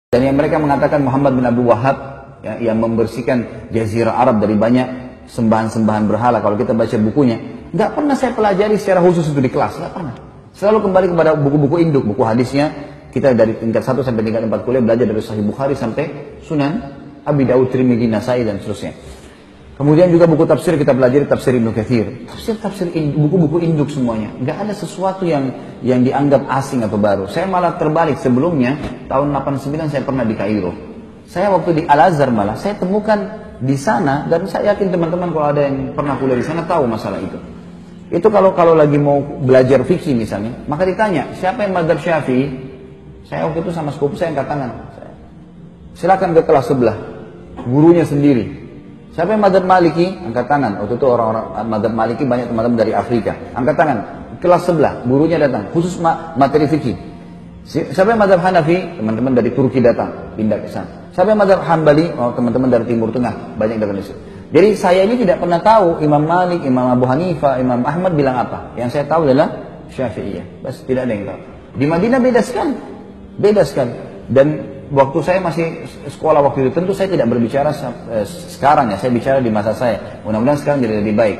Dan yang mereka mengatakan Muhammad bin Abdul Wahab ya, yang membersihkan Jazirah Arab dari banyak sembahan-sembahan berhala. Kalau kita baca bukunya, nggak pernah saya pelajari secara khusus itu di kelas, nggak pernah. Selalu kembali kepada buku-buku induk, buku hadisnya. Kita dari tingkat 1 sampai tingkat 4 kuliah belajar dari Sahih Bukhari sampai Sunan Abi Daud, Tirmidzi, Nasai dan seterusnya. Kemudian juga buku tafsir kita pelajari tafsir Ibnu Katsir, tafsir buku-buku induk semuanya. Nggak ada sesuatu yang dianggap asing atau baru. Saya malah terbalik, sebelumnya tahun 89 saya pernah di Kairo. Saya waktu di Al-Azhar malah saya temukan di sana, dan saya yakin teman-teman kalau ada yang pernah kuliah di sana tahu masalah itu. Itu kalau lagi mau belajar fikih misalnya, maka ditanya siapa yang madzhab Syafi'i. Saya waktu itu sama sepupu saya angkat tangan. Silakan ke kelas sebelah, gurunya sendiri. Siapa yang madzhab Maliki? Angkat tangan. Waktu itu orang-orang madzhab Maliki banyak teman-teman dari Afrika. Angkat tangan. Kelas sebelah, gurunya datang. Khusus materi fikih. Siapa yang madzhab Hanafi? Teman-teman dari Turki datang, pindah ke sana. Siapa yang madzhab Hambali? Oh, teman-teman dari Timur Tengah, banyak dari Indonesia. Jadi saya ini tidak pernah tahu Imam Malik, Imam Abu Hanifah, Imam Ahmad bilang apa. Yang saya tahu adalah Syafi'iyah. Bas, tidak ada yang tahu. Di Madinah beda sekali. Beda sekali. Dan waktu saya masih sekolah waktu itu, tentu saya tidak berbicara sekarang ya, saya bicara di masa saya. Mudah-mudahan sekarang jadi lebih baik.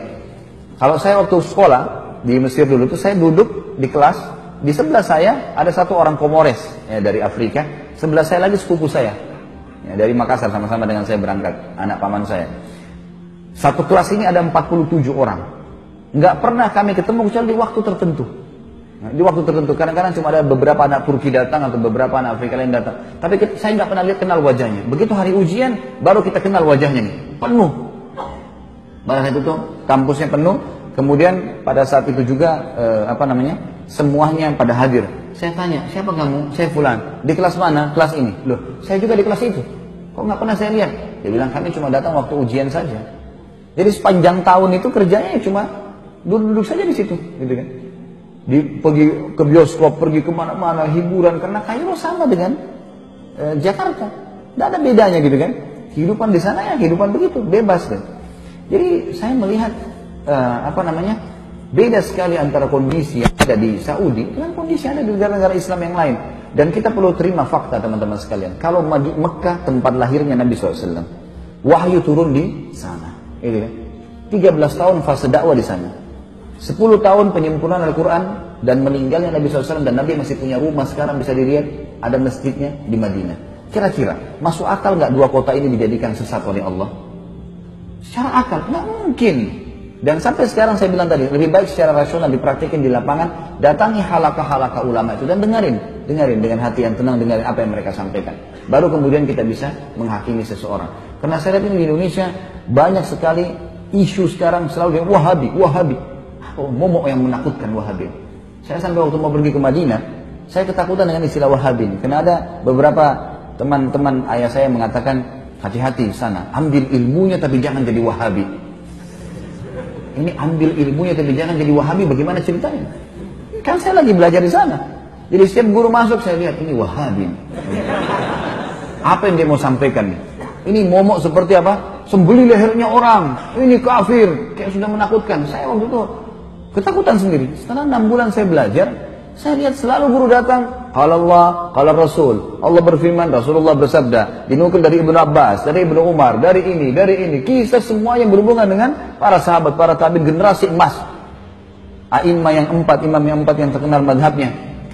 Kalau saya waktu sekolah di Mesir dulu itu, saya duduk di kelas, di sebelah saya ada satu orang Komores ya, dari Afrika, sebelah saya lagi sepupu saya ya, dari Makassar, sama-sama dengan saya berangkat, anak paman saya. Satu kelas ini ada 47 orang. Nggak pernah kami ketemu kecuali di waktu tertentu. Nah, di waktu tertentu, kadang-kadang cuma ada beberapa anak Turki datang atau beberapa anak Afrika lain datang. Tapi saya nggak pernah kenal wajahnya. Begitu hari ujian, baru kita kenal wajahnya nih. Penuh. Pada saat itu kampusnya penuh. Kemudian pada saat itu juga semuanya pada hadir. Saya tanya, siapa kamu? Saya Fulan. Di kelas mana? Kelas ini. Loh, saya juga di kelas itu. Kok nggak pernah saya lihat? Dia bilang kami cuma datang waktu ujian saja. Jadi sepanjang tahun itu kerjanya cuma duduk-duduk saja di situ, gitu kan? Pergi ke bioskop, pergi kemana-mana, hiburan, karena Kairo sama dengan Jakarta, tidak ada bedanya gitu kan. Kehidupan di sana ya kehidupan begitu, bebas kan. Jadi saya melihat beda sekali antara kondisi yang ada di Saudi dengan kondisi yang ada di negara-negara Islam yang lain. Dan kita perlu terima fakta teman-teman sekalian. Kalau Mekah tempat lahirnya Nabi SAW, wahyu turun di sana, gitu kan. 13 tahun fase dakwah di sana. 10 tahun penyempurnaan Al-Quran dan meninggalnya Nabi SAW, dan Nabi masih punya rumah sekarang bisa dilihat, ada masjidnya di Madinah. Kira-kira masuk akal nggak dua kota ini dijadikan sesat oleh Allah? Secara akal nggak mungkin. Dan sampai sekarang saya bilang tadi, lebih baik secara rasional dipraktikin di lapangan, datangi halakah-halakah ulama itu dan dengarin dengan hati yang tenang, dengarin apa yang mereka sampaikan. Baru kemudian kita bisa menghakimi seseorang. Karena saya lihat ini di Indonesia banyak sekali isu sekarang selalu dengan Wahabi. Oh, momok yang menakutkan Wahabi. Saya sampai waktu mau pergi ke Madinah, saya ketakutan dengan istilah Wahabi. Karena ada beberapa teman-teman ayah saya mengatakan, hati-hati sana, ambil ilmunya tapi jangan jadi Wahabi. Ini ambil ilmunya tapi jangan jadi Wahabi, bagaimana ceritanya? Kan saya lagi belajar di sana. Jadi setiap guru masuk saya lihat, ini Wahabi. Apa yang dia mau sampaikan? Ini momok seperti apa? Sembeli lehernya orang, ini kafir, kayak sudah menakutkan. Saya waktu itu ketakutan sendiri. Setelah 6 bulan saya belajar, saya lihat selalu guru datang, qala Allah, qala Rasul. Allah berfirman, Rasulullah bersabda, dinukil dari Ibnu Abbas, dari Ibnu Umar, dari ini. Kisah semua yang berhubungan dengan para sahabat, para tabi'in, generasi emas. A'immah yang 4, imam yang 4 yang terkenal madhabnya.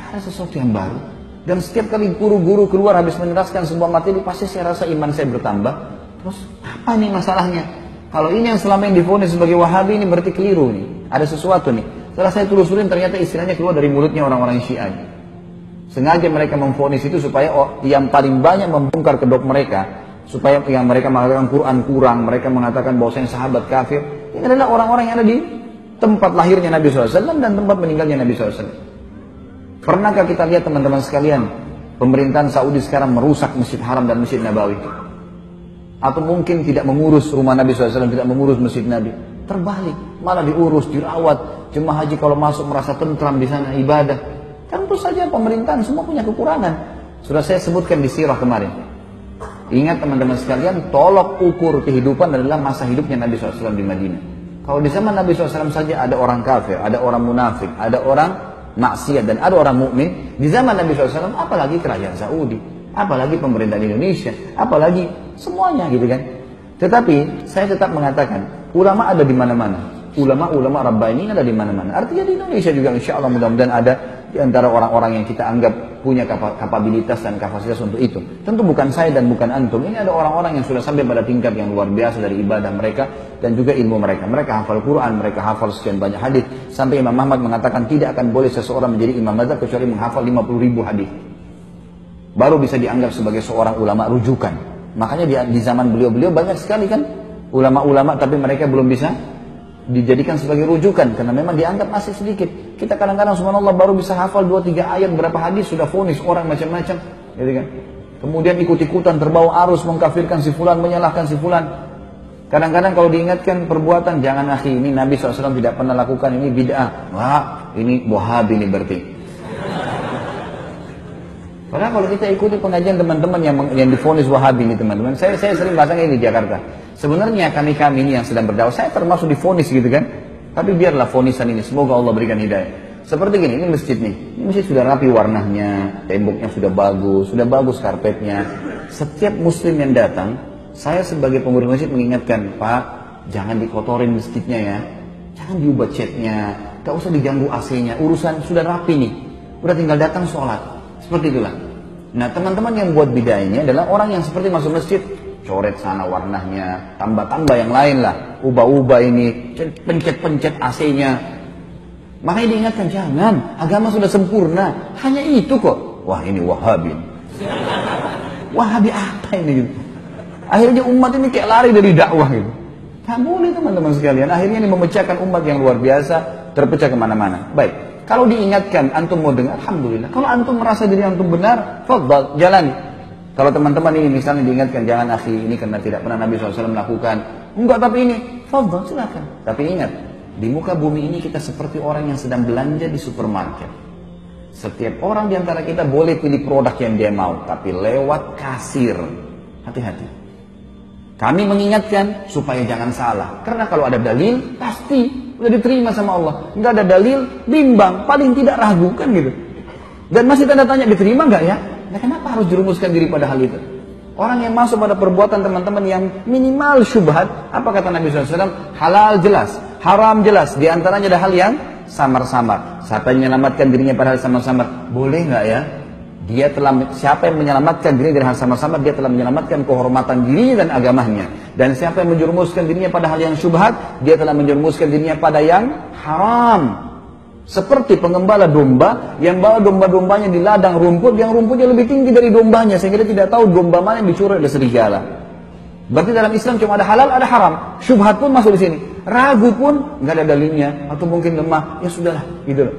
Ada sesuatu yang baru. Dan setiap kali guru-guru keluar habis meneraskan sebuah materi, pasti saya rasa iman saya bertambah. Terus apa nih masalahnya? Kalau ini yang selama yang divonis sebagai Wahabi, ini berarti keliru nih. Ada sesuatu nih. Setelah saya telusurin, ternyata istilahnya keluar dari mulutnya orang-orang Syiah. Sengaja mereka memvonis itu supaya yang paling banyak membongkar kedok mereka, supaya yang mereka mengatakan Quran kurang, mereka mengatakan bahwasanya sahabat kafir. Ini adalah orang-orang yang ada di tempat lahirnya Nabi SAW dan tempat meninggalnya Nabi SAW. Pernahkah kita lihat teman-teman sekalian, pemerintahan Saudi sekarang merusak Masjid Haram dan Masjid Nabawi? Atau mungkin tidak mengurus rumah Nabi SAW, tidak mengurus Masjid Nabi? Terbalik, malah diurus, dirawat. Jemaah haji kalau masuk merasa tentram di sana, ibadah. Tentu saja pemerintahan semua punya kekurangan. Sudah saya sebutkan di sirah kemarin. Ingat teman-teman sekalian, tolok ukur kehidupan adalah masa hidupnya Nabi SAW di Madinah. Kalau di zaman Nabi SAW saja ada orang kafir, ada orang munafik, ada orang maksiat dan ada orang mukmin, di zaman Nabi SAW apalagi kerajaan Saudi. apalagi pemerintahan Indonesia, apalagi semuanya gitu kan. Tetapi saya tetap mengatakan ulama ada di mana-mana. Ulama-ulama Rabbani ada di mana-mana. Artinya di Indonesia juga insya Allah mudah-mudahan ada di antara orang-orang yang kita anggap punya kapabilitas dan kapasitas untuk itu. Tentu bukan saya dan bukan antum. Ini ada orang-orang yang sudah sampai pada tingkat yang luar biasa dari ibadah mereka dan juga ilmu mereka. Mereka hafal Quran, mereka hafal sekian banyak hadis. Sampai Imam Ahmad mengatakan tidak akan boleh seseorang menjadi imam mazhab kecuali menghafal 50.000 hadis. Baru bisa dianggap sebagai seorang ulama rujukan. Makanya di zaman beliau-beliau banyak sekali kan ulama-ulama tapi mereka belum bisa dijadikan sebagai rujukan karena memang dianggap masih sedikit. Kita kadang-kadang subhanallah baru bisa hafal 2-3 ayat berapa hadis sudah vonis orang macam-macam, gitu kan. Kemudian ikut-ikutan terbawa arus mengkafirkan si fulan, menyalahkan si fulan. Kadang-kadang kalau diingatkan perbuatan, jangan akhi, ini Nabi SAW tidak pernah lakukan, ini bid'ah. Wah, ini Wahabi ini berarti. Padahal kalau kita ikuti pengajian teman-teman yang divonis Wahabi ini teman-teman, saya sering bahasanya ini di Jakarta. Sebenarnya kami ini yang sedang berdakwah, saya termasuk divonis gitu kan. Tapi biarlah vonisan ini, semoga Allah berikan hidayah. Seperti gini, ini masjid nih. Ini masjid sudah rapi warnanya, temboknya sudah bagus karpetnya. Setiap muslim yang datang, saya sebagai pengurus masjid mengingatkan, Pak, jangan dikotorin masjidnya ya. Jangan diubah catnya, gak usah diganggu AC-nya. Urusan sudah rapi nih, udah tinggal datang sholat. Seperti itulah. Nah, teman-teman yang buat bid'ah ini adalah orang yang seperti masuk masjid, coret sana warnanya, tambah-tambah yang lain lah, ubah-ubah ini, pencet-pencet AC-nya. Makanya diingatkan, jangan, agama sudah sempurna, hanya itu kok. Wah, ini Wahabi. Wahabi apa ini gitu. Akhirnya umat ini kayak lari dari dakwah gitu. Tak boleh teman-teman sekalian, akhirnya ini memecahkan umat yang luar biasa, terpecah kemana-mana. Baik. Kalau diingatkan, antum mau dengar, alhamdulillah. Kalau antum merasa diri antum benar, fadhal, jalani. Kalau teman-teman ini misalnya diingatkan, jangan akhi, ini karena tidak pernah Nabi SAW melakukan. Enggak, tapi ini, fadhal, silakan. Tapi ingat, di muka bumi ini kita seperti orang yang sedang belanja di supermarket. Setiap orang di antara kita boleh pilih produk yang dia mau, tapi lewat kasir. Hati-hati. Kami mengingatkan supaya jangan salah. Karena kalau ada dalil, pasti udah diterima sama Allah. Nggak ada dalil, bimbang, paling tidak ragu kan gitu. Dan masih tanda tanya, diterima nggak ya? Nah, kenapa harus jerumuskan diri pada hal itu? Orang yang masuk pada perbuatan teman-teman yang minimal syubhat, apa kata Nabi SAW? Halal jelas, haram jelas. Di antaranya ada hal yang samar-samar. Siapa yang menyelamatkan dirinya pada hal samar-samar? Boleh nggak ya? Siapa yang menyelamatkan dirinya dari hal samar-samar, dia telah menyelamatkan kehormatan dirinya dan agamanya. Dan siapa yang menjerumuskan dirinya pada hal yang syubhat, dia telah menjerumuskan dirinya pada yang haram. Seperti pengembala domba yang bawa domba-dombanya di ladang rumput, yang rumputnya lebih tinggi dari dombanya, sehingga dia tidak tahu domba mana yang dicuri oleh serigala. Berarti dalam Islam cuma ada halal, ada haram. Syubhat pun masuk di sini. Ragu pun nggak ada dalilnya, atau mungkin lemah, ya sudahlah, gitu loh.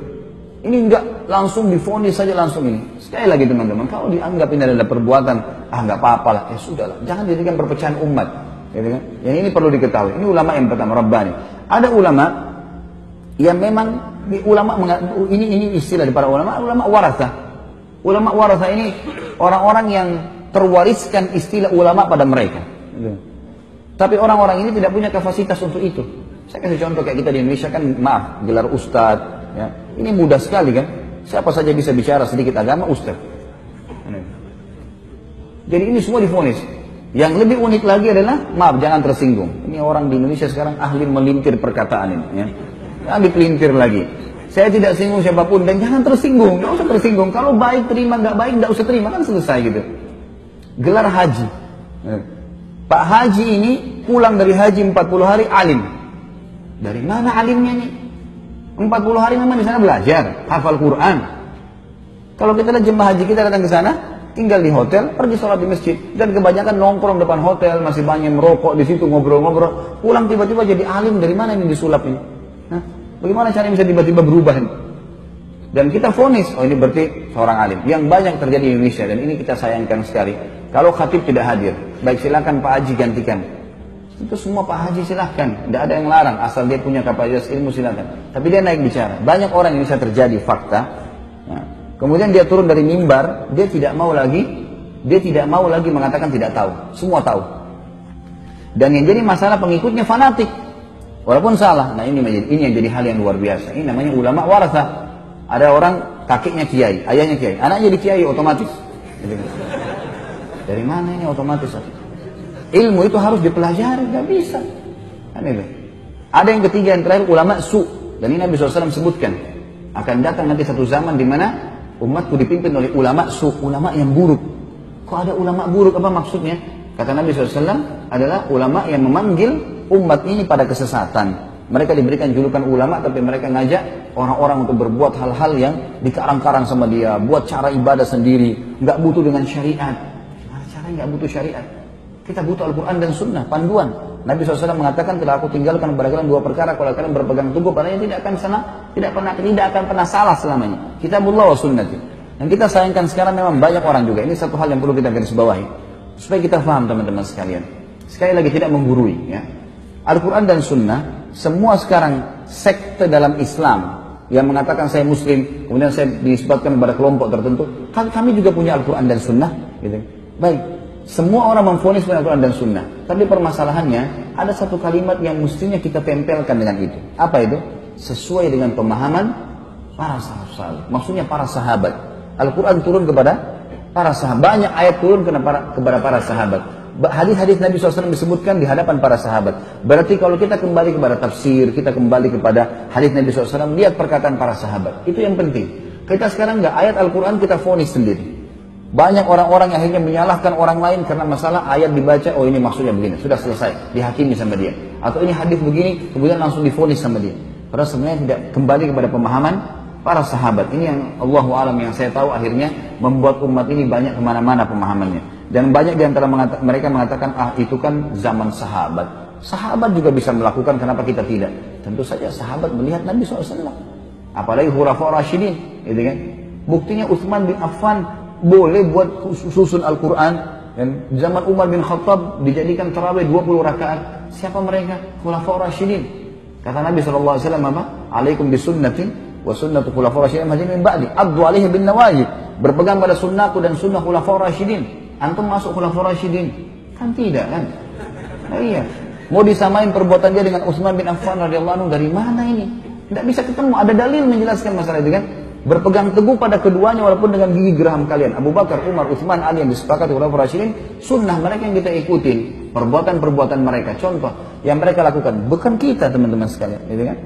Ini enggak langsung divonis saja langsung ini. Sekali lagi teman-teman, kalau dianggap ini adalah perbuatan, nggak apa-apa lah, ya sudahlah. Jangan jadikan perpecahan umat. Gitu kan? Yang ini perlu diketahui. Ini ulama yang pertama, Rabbani. Ada ulama yang memang ini istilah dari para ulama waratha. Ulama waratha ini orang-orang yang terwariskan istilah ulama pada mereka. Gitu. Tapi orang-orang ini tidak punya kapasitas untuk itu. Saya kasih contoh kayak kita di Indonesia kan, maaf, gelar ustadz. Ya, ini mudah sekali kan, siapa saja bisa bicara sedikit agama, ustaz. Jadi ini semua divonis. Yang lebih unik lagi adalah, maaf jangan tersinggung, ini orang di Indonesia sekarang ahli melintir perkataan ini ya. Jangan dipelintir lagi. Saya tidak singgung siapapun, dan jangan tersinggung, nggak usah tersinggung. Kalau baik terima, nggak baik nggak usah terima, kan selesai gitu. Gelar haji, Pak Haji ini pulang dari haji 40 hari alim. Dari mana alimnya nih? 40 hari memang di sana belajar, hafal Quran. Kalau kita lihat jemaah haji kita datang ke sana, tinggal di hotel, pergi sholat di masjid, dan kebanyakan nongkrong depan hotel, masih banyak merokok di situ, ngobrol-ngobrol. Pulang tiba-tiba jadi alim, dari mana ini disulap ini? Hah? Bagaimana caranya bisa tiba-tiba berubah ini? Dan kita vonis, oh ini berarti seorang alim. Yang banyak terjadi di Indonesia, dan ini kita sayangkan sekali. Kalau khatib tidak hadir, baik silakan Pak Haji gantikan. Itu semua Pak Haji silahkan, tidak ada yang larang, asal dia punya kapasitas ilmu silahkan. Tapi dia naik bicara, banyak orang yang bisa terjadi fakta. Nah, kemudian dia turun dari mimbar, dia tidak mau lagi mengatakan tidak tahu, semua tahu. Dan yang jadi masalah pengikutnya fanatik, walaupun salah. Nah ini yang jadi hal yang luar biasa. Ini namanya ulama waratha. Ada orang kakeknya kiai, ayahnya kiai, anaknya jadi kiai otomatis. Dari mana ini otomatis? Ilmu itu harus dipelajari, nggak bisa. Kan itu. Ada yang ketiga, yang terakhir, ulama su. Dan ini Nabi SAW sebutkan, akan datang nanti satu zaman di mana umatku dipimpin oleh ulama su, ulama yang buruk. Kok ada ulama buruk? Apa maksudnya? Kata Nabi SAW adalah ulama yang memanggil umat ini pada kesesatan. Mereka diberikan julukan ulama, tapi mereka ngajak orang-orang untuk berbuat hal-hal yang dikarang-karang sama dia, buat cara ibadah sendiri, nggak butuh dengan syariat. Gimana caranya nggak butuh syariat? Kita butuh Al-Quran dan Sunnah, panduan. Nabi SAW mengatakan, telah aku tinggalkan kepada kalian dua perkara, kalau kalian berpegang teguh padanya tidak akan pernah salah selamanya. Kitabullah wa sunnati. Yang kita sayangkan sekarang memang banyak orang juga. Ini satu hal yang perlu kita garis bawahi, supaya kita paham teman-teman sekalian. Sekali lagi tidak menggurui, ya. Al-Quran dan Sunnah, semua sekarang sekte dalam Islam yang mengatakan saya Muslim, kemudian saya disebutkan kepada kelompok tertentu, kan kami juga punya Al-Quran dan Sunnah, gitu. Baik, semua orang memvonis punya Al-Quran dan Sunnah, tapi permasalahannya ada satu kalimat yang mestinya kita tempelkan dengan itu. Apa itu? Sesuai dengan pemahaman para sahabat. Maksudnya para sahabat. Al-Quran turun kepada para sahabat. Banyak ayat turun kepada para sahabat. Hadis-hadis Nabi SAW disebutkan di hadapan para sahabat. Berarti kalau kita kembali kepada tafsir, kita kembali kepada hadis Nabi SAW, lihat perkataan para sahabat. Itu yang penting. Kita sekarang nggak ayat Al-Quran kita vonis sendiri. Banyak orang-orang yang akhirnya menyalahkan orang lain karena masalah ayat dibaca, oh ini maksudnya begini, sudah selesai, dihakimi sama dia. Atau ini hadis begini, kemudian langsung divonis sama dia. Padahal sebenarnya tidak kembali kepada pemahaman para sahabat. Ini yang Allahu a'lam, yang saya tahu akhirnya membuat umat ini banyak kemana-mana pemahamannya. Dan banyak di antara mereka mengatakan, itu kan zaman sahabat. Sahabat juga bisa melakukan, kenapa kita tidak? Tentu saja sahabat melihat Nabi SAW. Apalagi Khulafaur Rasyidin, gitu kan? Buktinya Utsman bin Affan boleh buat susun Al-Quran. Dan zaman Umar bin Khattab dijadikan tarawih 20 rakaat. Siapa mereka? Khulafaur Rasyidin. Kata Nabi SAW apa? Alaikum bisunnatin wa sunnatu khulafaur rasyidin min ba'di. Addu alaihi bin nawajid. Berpegang pada sunnahku dan sunnah khulafaur rasyidin. Antum masuk khulafaur rasyidin? Kan tidak kan? Nah, iya. Mau disamain perbuatan dia dengan Utsman bin Affan radhiyallahu anhu, dari mana ini? Tidak bisa ketemu. Ada dalil menjelaskan masalah itu kan? Berpegang teguh pada keduanya walaupun dengan gigi geram kalian. Abu Bakar, Umar, Utsman, Ali yang disepakati khulafaur rasyidin, sunnah mereka yang kita ikutin. Perbuatan-perbuatan mereka. Contoh yang mereka lakukan, bukan kita teman-teman sekalian, gitu kan?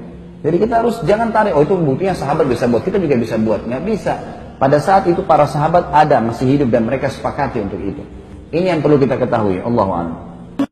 Jadi kita harus jangan tarik, oh itu buktinya sahabat bisa buat, kita juga bisa buat. Nggak bisa. Pada saat itu para sahabat ada, masih hidup dan mereka sepakati untuk itu. Ini yang perlu kita ketahui. Allahu a'lam.